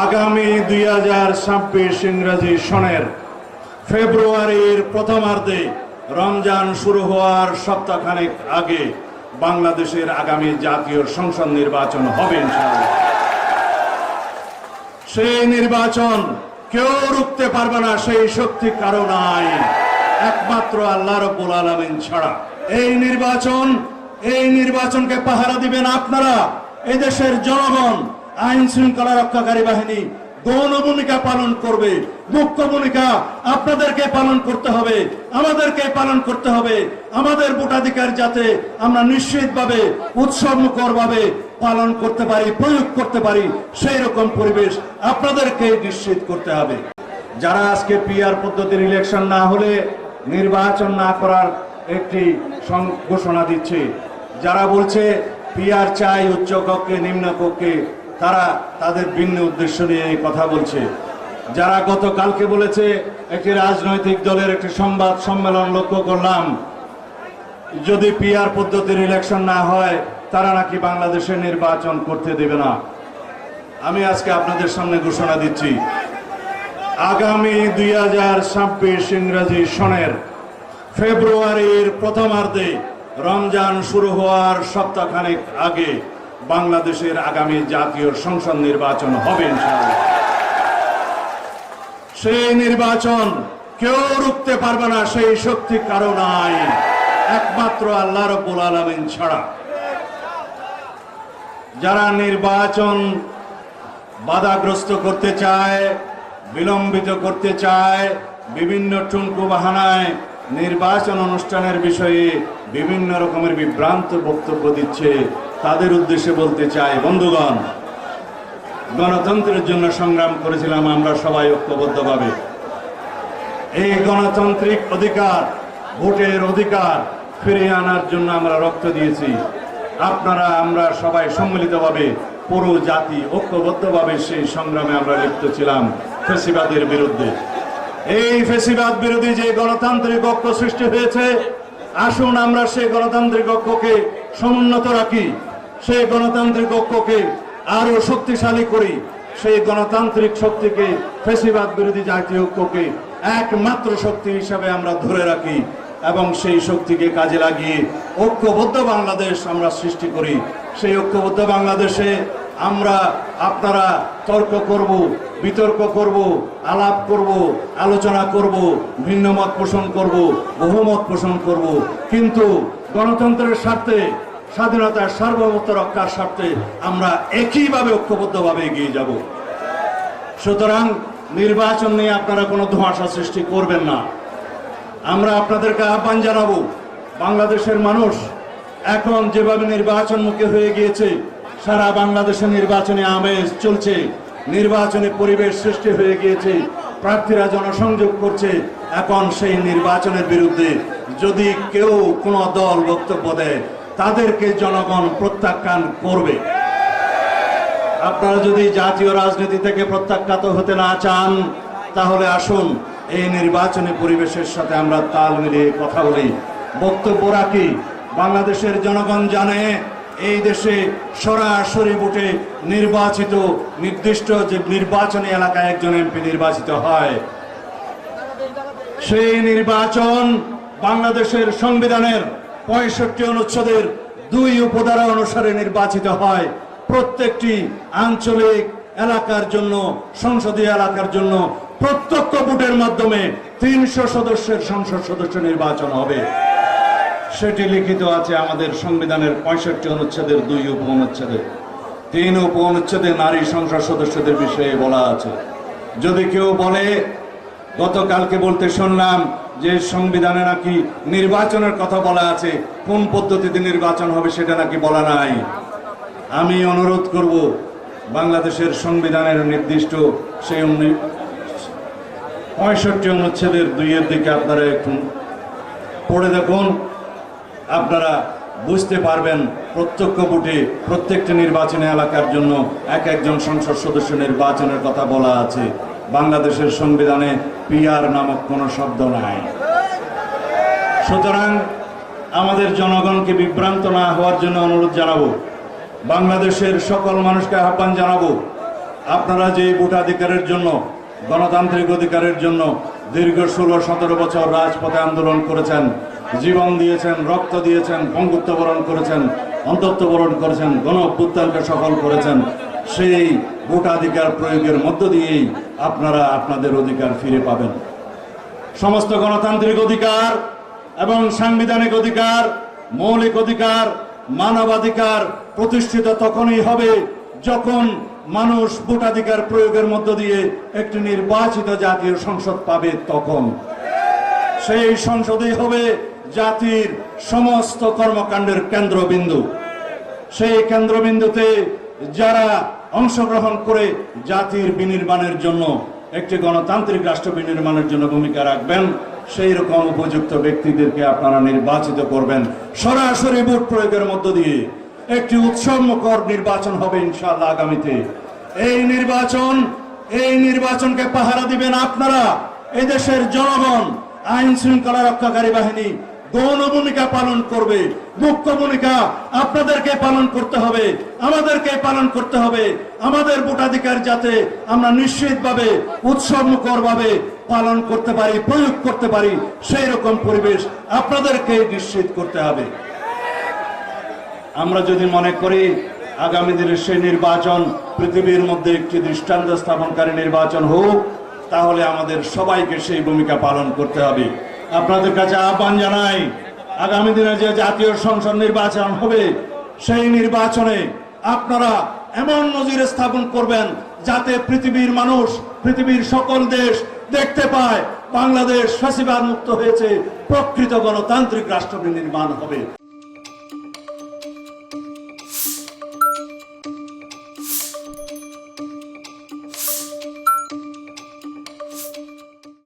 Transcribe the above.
আগামী 2026 ইংরেজি সনের ফেব্রুয়ারির প্রথমার্ধে রমজান শুরু হওয়ার সপ্তাহখানেক আগে বাংলাদেশের আগামী জাতীয় সংসদ নির্বাচন হবে ইনশাআল্লাহ। সেই নির্বাচন কেউ রুখতে পারবে না, সেই শক্তি কারো নাই একমাত্র আল্লাহ রাব্বুল আলামিন ছাড়া। এই নির্বাচনকে পাহারা দিবেন আপনারা, এই দেশের জনগণ, আইন শৃঙ্খলা রক্ষাকারী বাহিনী গৌণ ভূমিকা পালন করবে। মুখ্য ভূমিকা আপনাদেরকে পালন করতে হবে, আমাদেরকে পালন করতে হবে। আমাদের ভোটাধিকার যাতে আমরা নিশ্চিতভাবে উৎসবমুখরভাবে পালন করতে পারি, প্রয়োগ করতে পারি, সেই রকম পরিবেশ আপনাদেরকে নিশ্চিত করতে হবে। যারা আজকে পিআর পদ্ধতির ইলেকশন না হলে নির্বাচন না করার একটি ঘোষণা দিচ্ছে, যারা বলছে পিআর চাই উচ্চ কক্ষে নিম্ন কক্ষে, তারা তাদের ভিন্ন উদ্দেশ্য নিয়ে কথা বলছে। যারা গতকালকে বলেছে, একটি রাজনৈতিক দলের একটি সংবাদ সম্মেলন লক্ষ্য করলাম, যদি পিআর পদ্ধতির ইলেকশন না হয় তারা নাকি বাংলাদেশে নির্বাচন করতে দেবে না। আমি আজকে আপনাদের সামনে ঘোষণা দিচ্ছি, আগামী 2026 ইংরেজি সনের ফেব্রুয়ারির প্রথমার্ধে রমজান শুরু হওয়ার সপ্তাহখানেক আগে বাংলাদেশের আগামী জাতীয় সংসদ নির্বাচন হবে ইনশাআল্লাহ। সেই নির্বাচন কেউ রুখতে পারবে না, সেই শক্তি কারো নাই একমাত্র আল্লাহ রাব্বুল আলামিন ছাড়া। যারা নির্বাচন বাধাগ্রস্ত করতে চায়, বিলম্বিত করতে চায়, বিভিন্ন ঠুনকো বাহানায় নির্বাচন অনুষ্ঠানের বিষয়ে বিভিন্ন রকমের বিভ্রান্ত বক্তব্য দিচ্ছে, তাদের উদ্দেশ্যে বলতে চাই, বন্ধুগণ, গণতন্ত্রের জন্য সংগ্রাম করেছিলাম আমরা সবাই ঐক্যবদ্ধভাবে। এই গণতান্ত্রিক অধিকার, ভোটের অধিকার ফিরিয়ে আনার জন্য আমরা রক্ত দিয়েছি। আপনারা, আমরা সবাই সম্মিলিতভাবে, পুরো জাতি ঐক্যবদ্ধভাবে সেই সংগ্রামে আমরা লিপ্ত ছিলাম ফ্যাসিবাদের বিরুদ্ধে। এই ফ্যাসিবাদ বিরোধী যে গণতান্ত্রিক ঐক্য সৃষ্টি হয়েছে, আসুন আমরা সেই গণতান্ত্রিক ঐক্যকে সমুন্নত রাখি, সেই গণতান্ত্রিক ঐক্যকে আরো শক্তিশালী করি, সেই গণতান্ত্রিক শক্তিকে, ফ্যাসিবাদ বিরোধী জাতীয় ঐক্যকে একমাত্র শক্তি হিসাবে আমরা ধরে রাখি এবং সেই শক্তিকে কাজে লাগিয়ে ঐক্যবদ্ধ বাংলাদেশ আমরা সৃষ্টি করি। সেই ঐক্যবদ্ধ বাংলাদেশে আমরা, আপনারা তর্ক করব, বিতর্ক করব, আলাপ করব, আলোচনা করব, ভিন্ন মত পোষণ করব, বহুমত পোষণ করব, কিন্তু গণতন্ত্রের স্বার্থে, স্বাধীনতার সার্বভৌমত্ব রক্ষার স্বার্থে আমরা একইভাবে ঐক্যবদ্ধভাবে এগিয়ে যাব। সুতরাং নির্বাচন নিয়ে আপনারা কোনো ধোঁয়াশা সৃষ্টি করবেন না। আমরা আপনাদেরকে আহ্বান জানাবো, বাংলাদেশের মানুষ এখন যেভাবে নির্বাচনমুখী হয়ে গিয়েছে, সারা বাংলাদেশে নির্বাচনী আমেজ চলছে, নির্বাচনী পরিবেশ সৃষ্টি হয়ে গিয়েছে, প্রার্থীরা জনসংযোগ করছে। এখন সেই নির্বাচনের বিরুদ্ধে যদি কেউ কোনো দল বক্তব্য দেয়, তাদেরকে জনগণ প্রত্যাখ্যান করবে। আপনারা যদি জাতীয় রাজনীতি থেকে প্রত্যাখ্যাত হতে না চান, তাহলে আসুন এই নির্বাচনী পরিবেশের সাথে আমরা তাল মিলিয়ে কথা বলি, বক্তব্য রাখি। বাংলাদেশের জনগণ জানে এই দেশে সরাসরি ভোটে নির্বাচিত, নির্দিষ্ট যে নির্বাচনী এলাকায় একজন এমপি নির্বাচিত হয়, সেই নির্বাচন বাংলাদেশের সংবিধানের 65 অনুচ্ছেদের 2 উপধারা অনুসারে নির্বাচিত হয়। প্রত্যেকটি আঞ্চলিক এলাকার জন্য, সংসদীয় এলাকার জন্য প্রত্যক্ষ ভোটের মাধ্যমে 300 সদস্যের সংসদ সদস্য নির্বাচন হবে। সেটি লিখিত আছে আমাদের সংবিধানের 65 অনুচ্ছেদের 2 উপ অনুচ্ছেদে। 3 উপ অনুচ্ছেদে নারী সংসদ সদস্যদের বিষয়ে বলা আছে। যদি কেউ বলে, গতকালকে বলতে শুনলাম যে সংবিধানে নাকি নির্বাচনের কথা বলা আছে, কোন পদ্ধতিতে নির্বাচন হবে সেটা নাকি বলা নাই। আমি অনুরোধ করব, বাংলাদেশের সংবিধানের নির্দিষ্ট সেই 65 অনুচ্ছেদের 2 এর দিকে আপনারা একটু পড়ে দেখুন, আপনারা বুঝতে পারবেন প্রত্যক্ষ ভোটে প্রত্যেকটি নির্বাচনী এলাকার জন্য একজন সংসদ সদস্য নির্বাচনের কথা বলা আছে। বাংলাদেশের সংবিধানে পিআর নামক কোনো শব্দ নাই। সুতরাং আমাদের জনগণকে বিভ্রান্ত না হওয়ার জন্য অনুরোধ জানাবো, বাংলাদেশের সকল মানুষকে আহ্বান জানাবো, আপনারা যে ভোটাধিকারের জন্য, গণতান্ত্রিক অধিকারের জন্য দীর্ঘ 16-17 বছর রাজপথে আন্দোলন করেছেন, জীবন দিয়েছেন, রক্ত দিয়েছেন, পঙ্গুত্ব বরণ করেছেন, অন্তত্ব বরণ করেছেন, গণ অভ্যুত্থানকে সফল করেছেন, সেই ভোটাধিকার প্রয়োগের মধ্য দিয়েই আপনারা আপনাদের অধিকার ফিরে পাবেন। সমস্ত গণতান্ত্রিক অধিকার এবং সাংবিধানিক অধিকার, মৌলিক অধিকার, মানবাধিকার প্রতিষ্ঠিত তখনই হবে যখন মানুষ ভোটাধিকার প্রয়োগের মধ্য দিয়ে একটি নির্বাচিত জাতীয় সংসদ পাবে। তখন সেই সংসদই হবে জাতির সমস্ত কর্মকাণ্ডের কেন্দ্রবিন্দু। সেই কেন্দ্রবিন্দুতে যারা অংশগ্রহণ করে জাতির বিনির্মাণের জন্য, একটি গণতান্ত্রিক রাষ্ট্র বিনির্মাণের জন্য ভূমিকা রাখবেন, সেই রকম উপযুক্ত ব্যক্তিদেরকে আপনারা নির্বাচিত করবেন। সরাসরি ভোট প্রয়োগের মধ্য দিয়ে একটি উৎসবমুখর নির্বাচন হবে ইনশাআল্লাহ আগামীতে। এই নির্বাচনকে পাহারা দিবেন আপনারা, এই দেশের জনগণ, আইন শৃঙ্খলা রক্ষাকারী বাহিনী গৌণ ভূমিকা পালন করবে। মুখ্য ভূমিকা আপনাদেরকে পালন করতে হবে, আমাদেরকে পালন করতে হবে। আমাদের ভোটাধিকার যাতে আমরা নিশ্চিতভাবে, উৎসবমুখর ভাবে পালন করতে পারি, প্রয়োগ করতে পারি, সেই রকম পরিবেশ আপনাদেরকে নিশ্চিত করতে হবে। আমরা যদি মনে করি আগামী দিনের সেই নির্বাচন পৃথিবীর মধ্যে একটি দৃষ্টান্ত স্থাপনকারী নির্বাচন হোক, তাহলে আমাদের সবাইকে সেই ভূমিকা পালন করতে হবে। আপনাদের কাছে আহ্বান জানাই, আগামী দিনে যে জাতীয় সংসদ নির্বাচন হবে, সেই নির্বাচনে আপনারা এমন নজির স্থাপন করবেন যাতে পৃথিবীর মানুষ, পৃথিবীর সকল দেশ দেখতে পায় বাংলাদেশ ফ্যাসিবাদ মুক্ত হয়েছে, প্রকৃত গণতান্ত্রিক রাষ্ট্র নির্মাণ হবে।